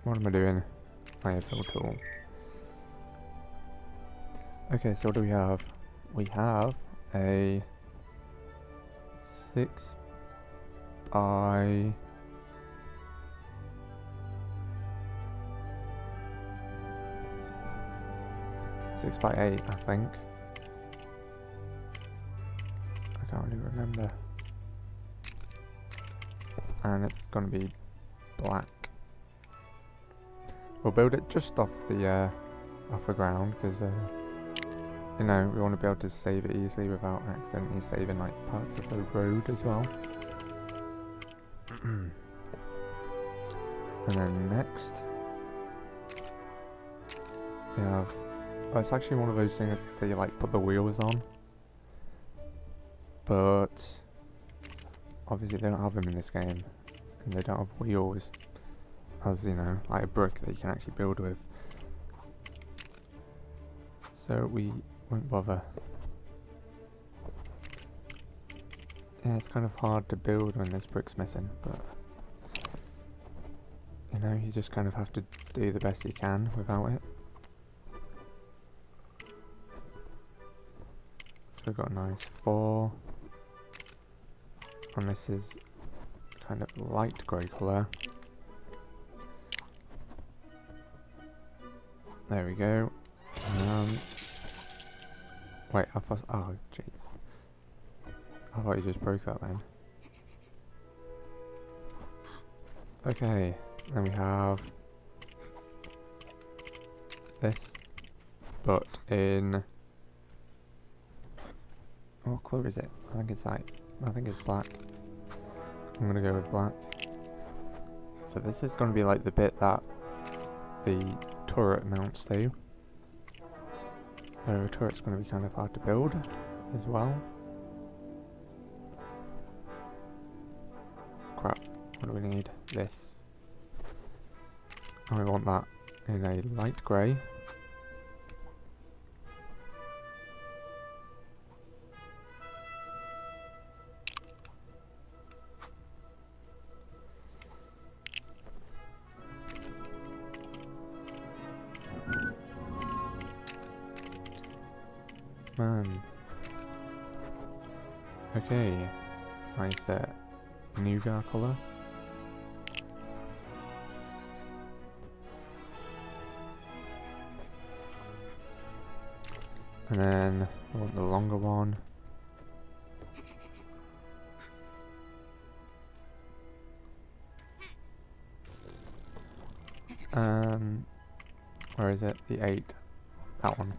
What am I doing? I have fill tool. Okay, so what do we have? We have a 6 by 8, I think. I can't really remember. And it's gonna be black. We'll build it just off the ground because you know, we want to be able to save it easily without accidentally saving like parts of the road as well. And then next we have, oh, it's actually one of those things that you like put the wheels on, but obviously they don't have them in this game, and they don't have wheels as, you know, like a brick that you can actually build with. So we won't bother. Yeah, it's kind of hard to build when there's bricks missing, but you know, you just kind of have to do the best you can without it. So we've got a nice 4, and this is kind of light grey colour. There we go. Wait, I thought, oh jeez. I thought you just broke that then. Okay, then we have this, but in, what colour is it? I think it's black. I'm gonna go with black. So this is gonna be like the bit that the turret mounts to. So the turret's gonna be kind of hard to build as well. Crap, what do we need? This. And we want that in a light grey. Man. Okay, nice nougat colour. And then I want the longer one. Where is it? The 8. That one.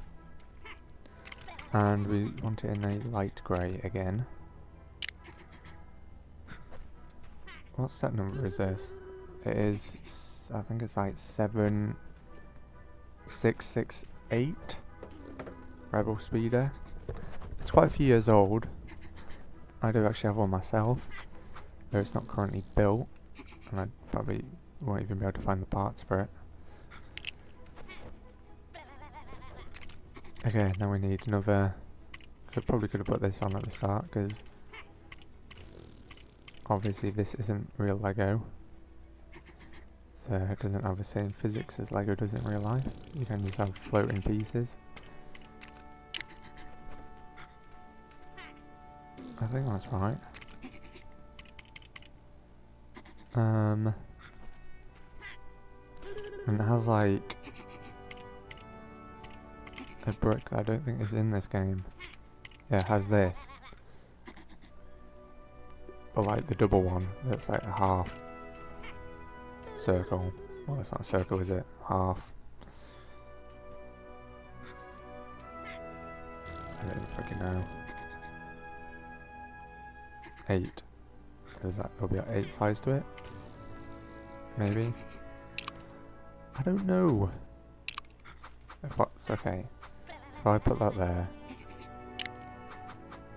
And we want it in a light grey again. What set number is this? It is, I think it's like 7668 Rebel Speeder. It's quite a few years old. I do actually have one myself, though it's not currently built, and I probably won't even be able to find the parts for it. Okay, now we need another. Probably could have put this on at the start, because obviously this isn't real Lego, so it doesn't have the same physics as Lego does in real life. You can just have floating pieces. I think that's right. And it has like a brick that I don't think is in this game. Yeah, it has this. But like the double one, that's like a half circle. Well, it's not a circle, is it? Half. I don't freaking know. 8. So there'll be 8 sides to it? Maybe? I don't know. It's okay. So if I put that there.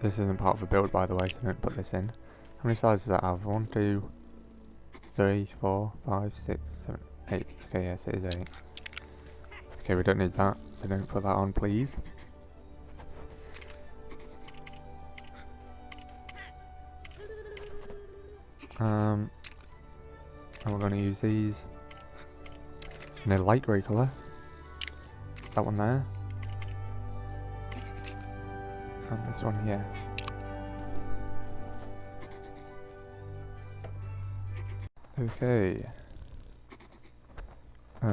This isn't part of the build, by the way, so don't put this in. How many sides does that have? 1, 2, 3, 4, 5, 6, 7, 8. Okay, yes, it is 8. Okay, we don't need that, so don't put that on, please. And we're going to use these in a light grey colour. That one there. And this one here. Okay. So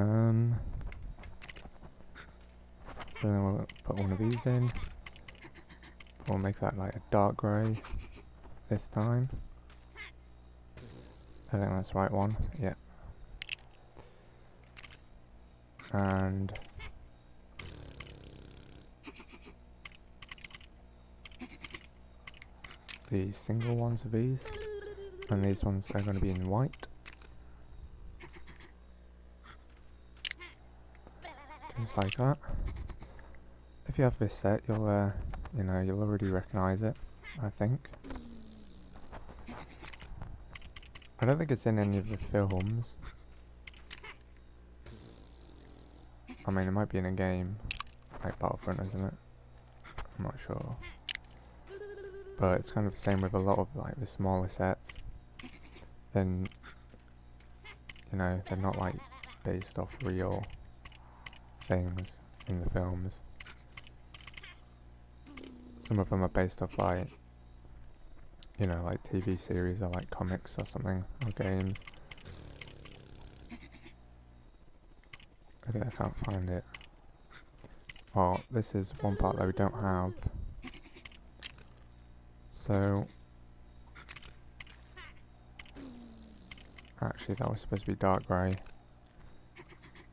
then we'll put one of these in. We'll make that like a dark grey this time. I think that's the right one, yeah. And the single ones of these, and these ones are going to be in white. Just like that. If you have this set, you'll you know, you'll already recognise it, I think. I don't think it's in any of the films. I mean, it might be in a game, like Battlefront, isn't it? I'm not sure. But it's kind of the same with a lot of like the smaller sets. Then, you know, they're not like based off real things in the films. Some of them are based off like, you know, like TV series or like comics or something, or games. Okay, I can't find it. Well, this is one part that we don't have. So, actually that was supposed to be dark grey.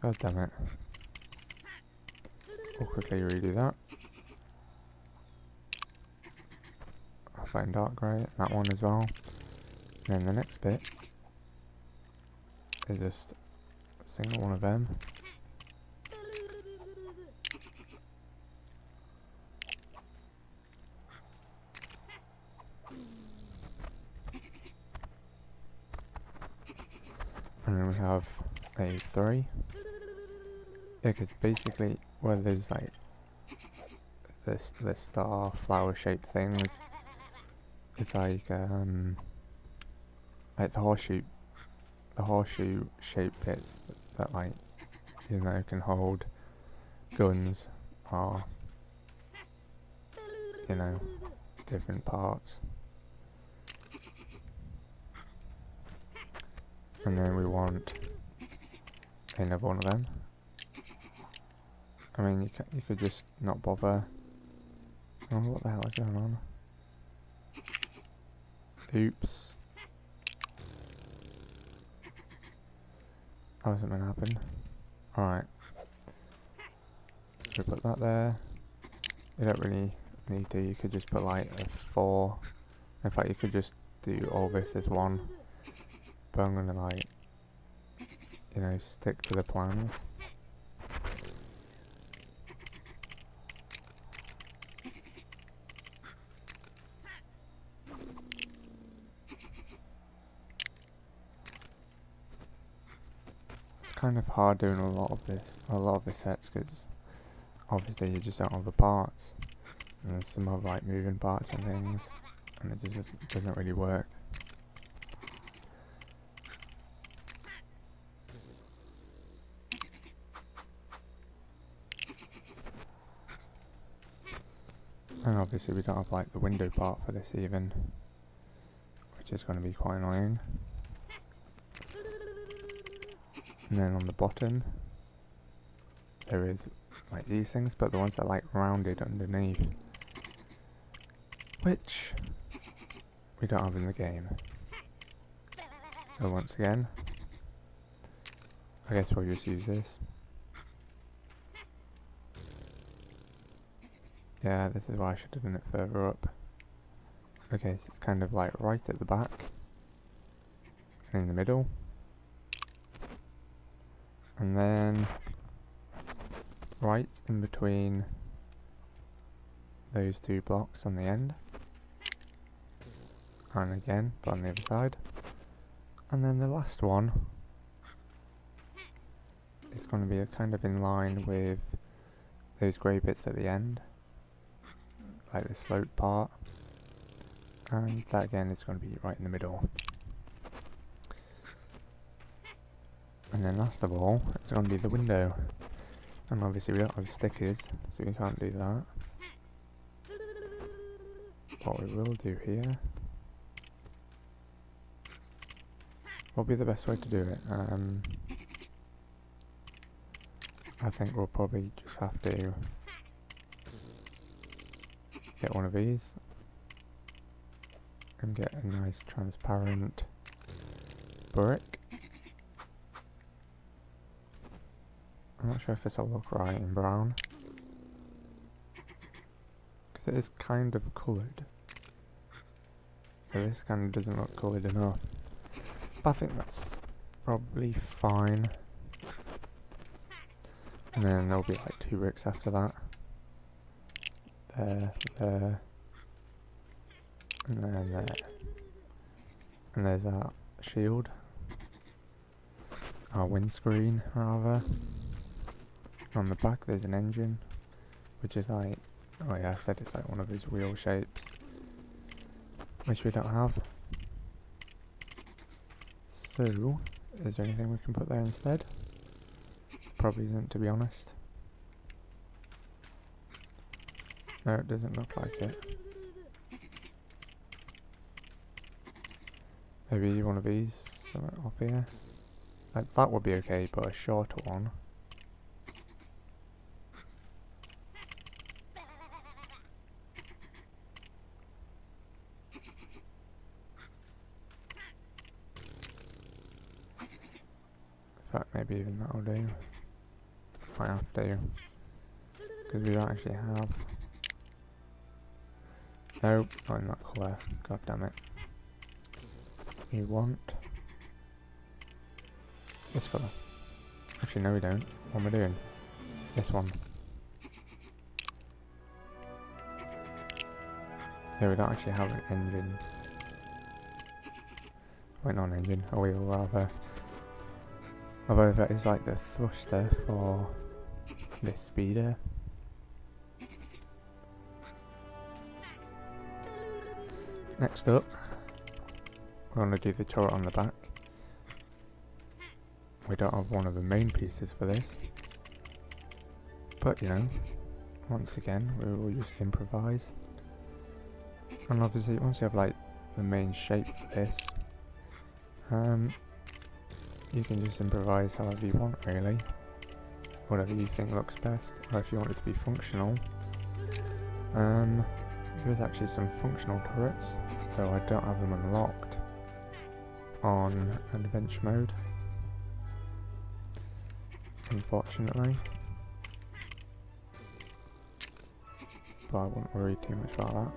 God damn it. We'll quickly redo that. I'll find dark grey, that one as well. And then the next bit is just a single one of them. And then we have a 3. Yeah, because basically where there's like the star flower shaped things, it's like the horseshoe shaped bits that like, you know, can hold guns or, you know, different parts. And then we want another one of them. I mean, you could just not bother. Oh, what the hell is going on? Oops. That wasn't meant to happen. Alright. So put that there. You don't really need to. You could just put like a 4. In fact, you could just do all this as one. But I'm gonna like, you know, stick to the plans. It's kind of hard doing a lot of the sets because obviously you just don't have the parts. And there's some other like moving parts and things, and it just doesn't really work. And obviously we don't have like the window part for this even, which is going to be quite annoying. And then on the bottom there is like these things, but the ones that are like rounded underneath, which we don't have in the game. So once again, I guess we'll just use this. Yeah, this is why I should have done it further up. Okay, so it's kind of like right at the back and in the middle, and then right in between those 2 blocks on the end, and again but on the other side, and then the last one is going to be a kind of in line with those grey bits at the end, like the slope part, and that again is going to be right in the middle. And then last of all, it's going to be the window. And obviously we don't have stickers, so we can't do that. What we will do here... What will be the best way to do it? I think we'll probably just have to get one of these and get a nice transparent brick. I'm not sure if this will look right in brown, because it is kind of coloured, but this kind of doesn't look coloured enough. But I think that's probably fine. And then there'll be like 2 bricks after that. There, there, and then there. And there's our shield. Our windscreen, rather. On the back there's an engine, which is like... Oh yeah, I said it's like one of these wheel shapes, which we don't have. So, is there anything we can put there instead? Probably isn't, to be honest. No, it doesn't look like it. Maybe one of these, something off here. Like, that would be okay, but a shorter one. In fact, maybe even that'll do. Might have to, because we don't actually have... Nope, not in that colour. God damn it. We want this colour. Actually, no, we don't. What am I doing? This one. Yeah, we don't actually have an engine. Wait, not an engine, a wheel rather. Although that is like the thruster for this speeder. Next up, we're going to do the turret on the back. We don't have one of the main pieces for this, but you know, once again we will just improvise. And obviously once you have like the main shape for this, you can just improvise however you want really, whatever you think looks best, or if you want it to be functional. There's actually some functional turrets, though I don't have them unlocked on adventure mode, unfortunately. But I won't worry too much about that.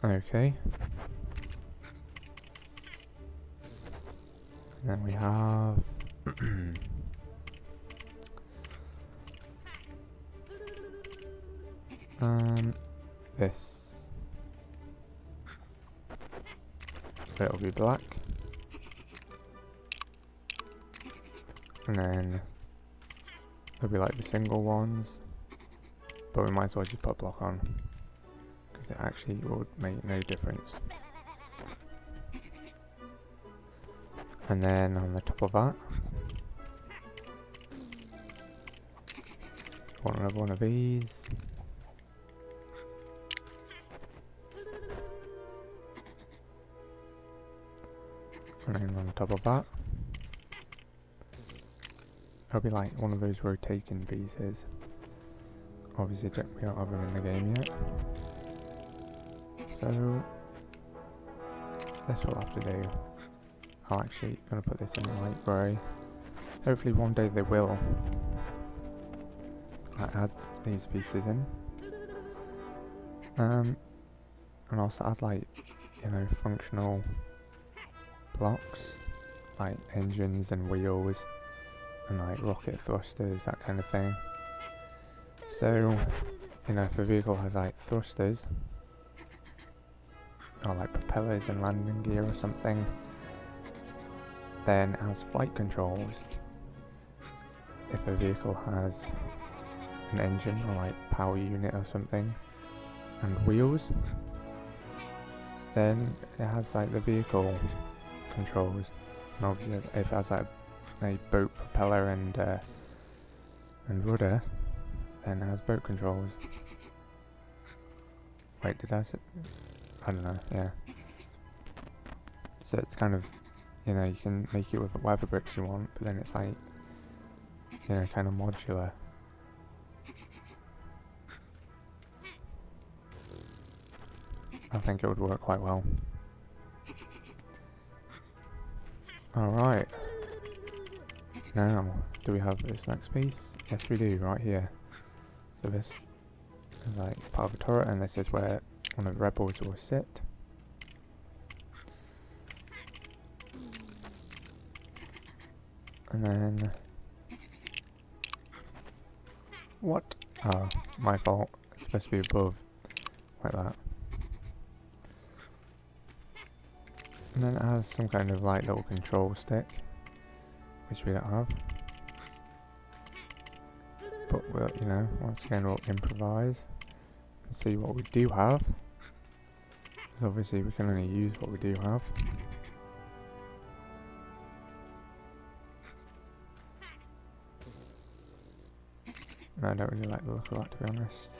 Okay. And then we have this. So it'll be black. And then there'll be like the single ones, but we might as well just put block on, because it actually would make no difference. And then on the top of that, want another one of these. And then on the top of that, it'll be like one of those rotating pieces. Obviously we don't have them in the game yet, so this will have to do. I'm actually going to put this in light grey. Hopefully one day they will add these pieces in. And also add like, you know, functional blocks, like engines and wheels, and like rocket thrusters, that kind of thing. So, you know, if a vehicle has like thrusters, or like propellers and landing gear or something, then it has flight controls. If a vehicle has an engine or like power unit or something, and wheels, then it has like the vehicle controls. And obviously if it has like a boat propeller and rudder, then it has boat controls. Wait, did I say? I don't know, yeah. So it's kind of, you know, you can make it with whatever bricks you want, but then it's like, you know, kind of modular. I think it would work quite well. Alright. Now, do we have this next piece? Yes we do, right here. So this is like part of a turret, and this is where one of the rebels will sit. And then... What? Oh, my fault. It's supposed to be above. Like that. And then it has some kind of like little control stick, which we don't have. But we'll, you know, once again we'll improvise and see what we do have. Because obviously we can only use what we do have. And I don't really like the look of that, to be honest.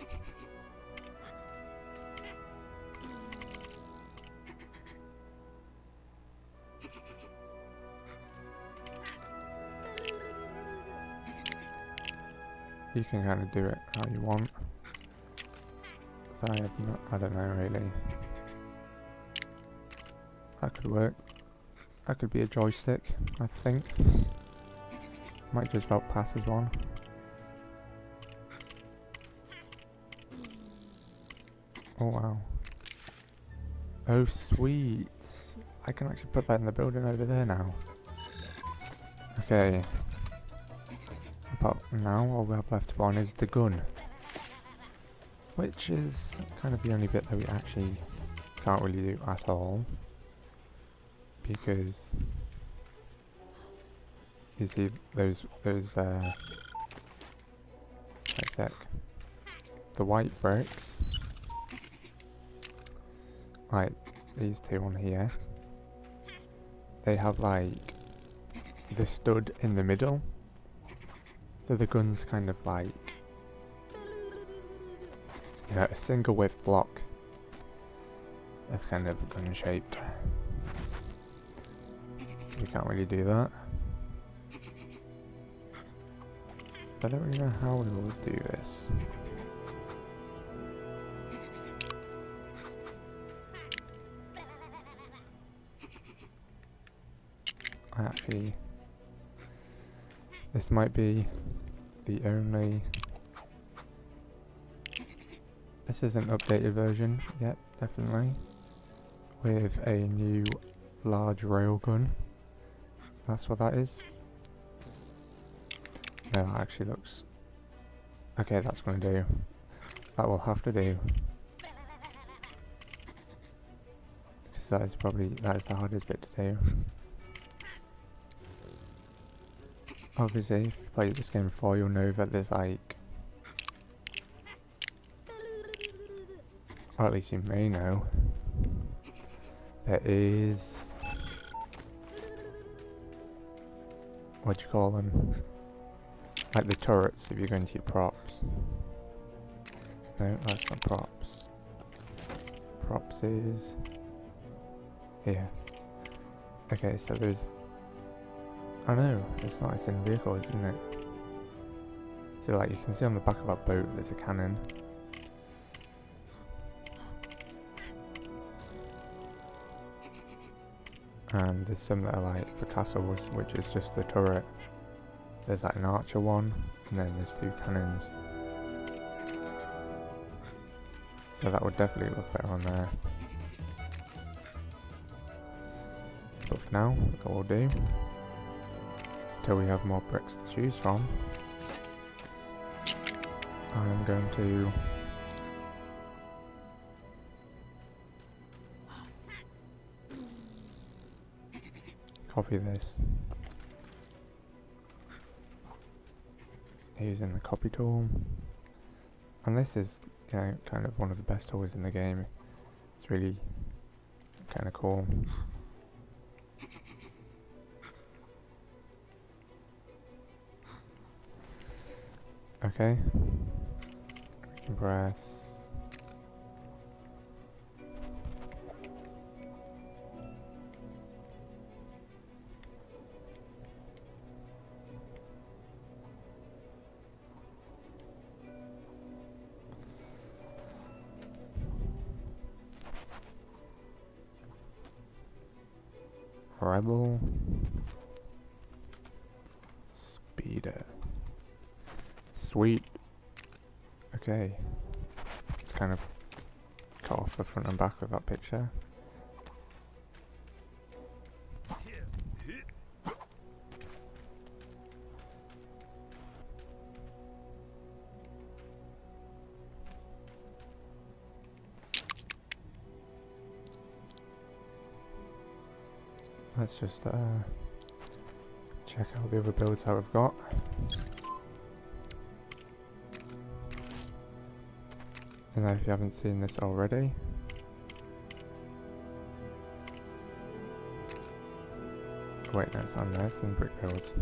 You can kind of do it how you want. So I don't know really. That could work. That could be a joystick, I think. Might just about pass as one. Oh wow. Oh sweet. I can actually put that in the building over there now. Okay. But now all we have left on is the gun, which is kind of the only bit that we actually can't really do at all, because you see those wait a sec, the white bricks, like these two on here, they have like the stud in the middle. So the gun's kind of like, you know, a single width block that's kind of gun shaped. So we can't really do that. I don't really know how we will do this. This might be the only... This is an updated version yet, definitely. With a new large railgun. That's what that is. No, that actually looks... Okay, that's gonna do. That will have to do. Because that is the hardest bit to do. Obviously, if you played this game before, you'll know that there's like... Or at least you may know. There is... What do you call them? Like the turrets, if you're going to your props. No, that's not props. Props is... Here. Okay, so there's... I know, it's not, it's in vehicles, isn't it? So like you can see on the back of our boat there's a cannon. And there's some that are like for castles, which is just the turret. There's like an archer one, and then there's two cannons. So that would definitely look better on there. But for now, that will do. Until we have more bricks to choose from. I'm going to copy this using the copy tool, and this is, you know, kind of one of the best tools in the game. It's really kind of cool. Okay, we can press Rebel Speeder. Sweet. Okay. Let's kind of cut off the front and back of that picture. Let's just check out the other builds that we've got. And if you haven't seen this already, wait, no, it's on there, it's in brick builds.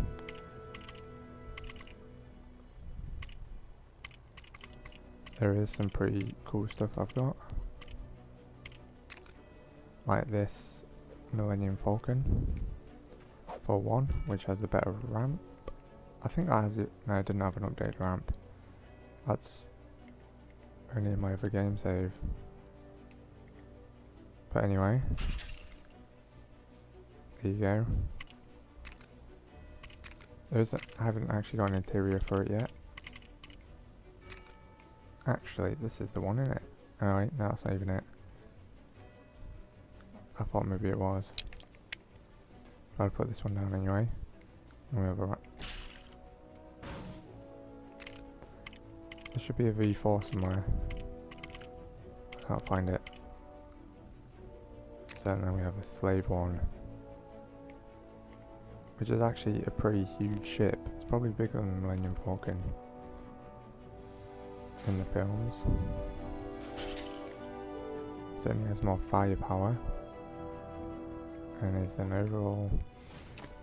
There is some pretty cool stuff I've got, like this Millennium Falcon for 1, which has a better ramp. I think that has it. No, it didn't have an updated ramp. That's only in my other game save. But anyway, there you go. I haven't actually got an interior for it yet. Actually, this is the one, in it. Oh wait, no, that's not even it. I thought maybe it was. But I'll put this one down anyway. And we have a there should be a V4 somewhere. I can't find it. So then we have a slave one, which is actually a pretty huge ship. It's probably bigger than the Millennium Falcon in the films. It certainly has more firepower, and is an overall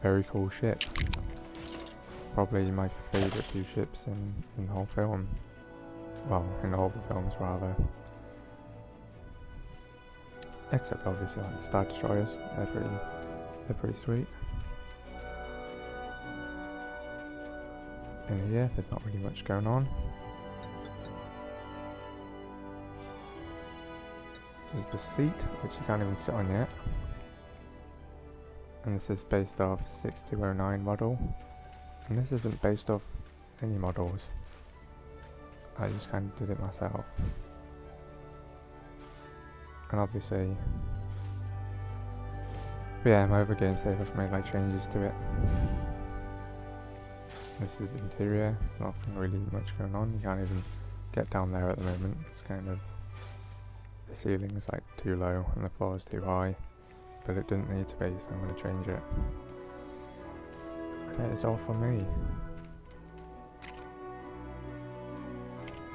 very cool ship. Probably my favourite few ships in the whole film. Well, in all the films rather. Except obviously like the Star Destroyers, they're pretty sweet. In here, there's not really much going on. There's the seat, which you can't even sit on yet. And this is based off 6209 model. And this isn't based off any models. I just kind of did it myself. And obviously, but yeah, my other game save I've made like changes to it. This is interior, there's nothing really much going on. You can't even get down there at the moment. It's kind of, the ceiling is like too low and the floor is too high. But it didn't need to be, so I'm going to change it. That is all for me.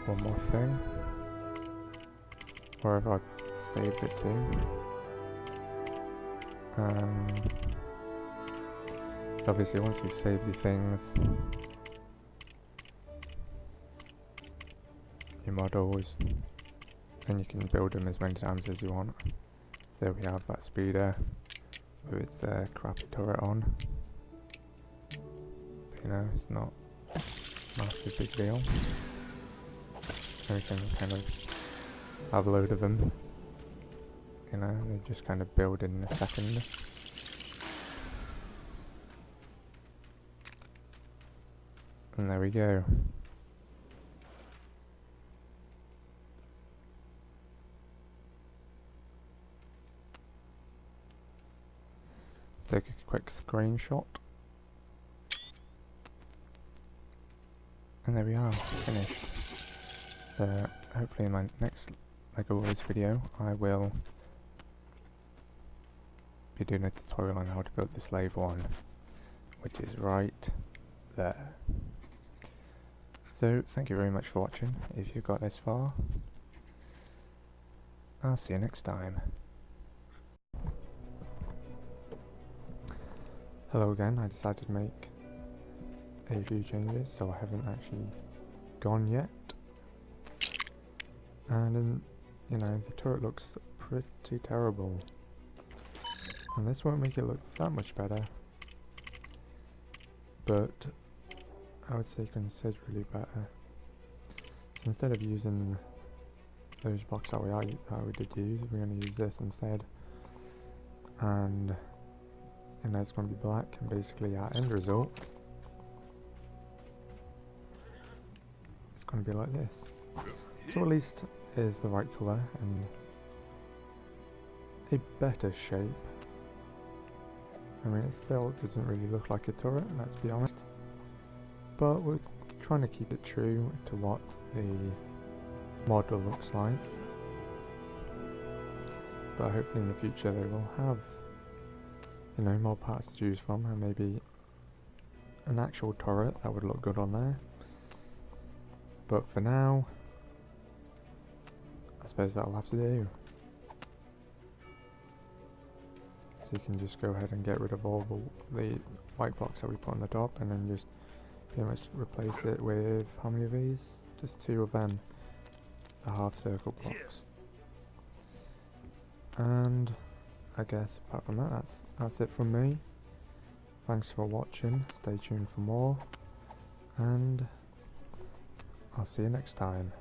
One more thing. Where have I saved it to? So obviously once you've saved your things, your models, then you can build them as many times as you want. So we have that speeder with its crappy turret on. But, you know, it's not a massive big deal. And we can kind of have a load of them. You know, they just kind of build in a second. And there we go. Take a quick screenshot. And there we are, finished. So hopefully in my next LEGO Wars video I will be doing a tutorial on how to build the slave one, which is right there. So thank you very much for watching. If you got this far, I'll see you next time. Hello again. I decided to make a few changes, so I haven't actually gone yet. And you know, the turret looks pretty terrible. And this won't make it look that much better, but I would say considerably better. So instead of using those blocks that we did use, we're going to use this instead. And you know, it's going to be black, and basically our end result is going to be like this. So at least is the right colour and a better shape. I mean, it still doesn't really look like a turret, let's be honest, but we're trying to keep it true to what the model looks like. But hopefully in the future they will have, you know, more parts to choose from, and maybe an actual turret that would look good on there. But for now, I suppose that'll have to do. So you can just go ahead and get rid of all the white blocks that we put on the top, and then just pretty much replace it with, how many of these? Just 2 of them, the half circle blocks. And I guess apart from that, that's it from me. Thanks for watching, stay tuned for more, and I'll see you next time.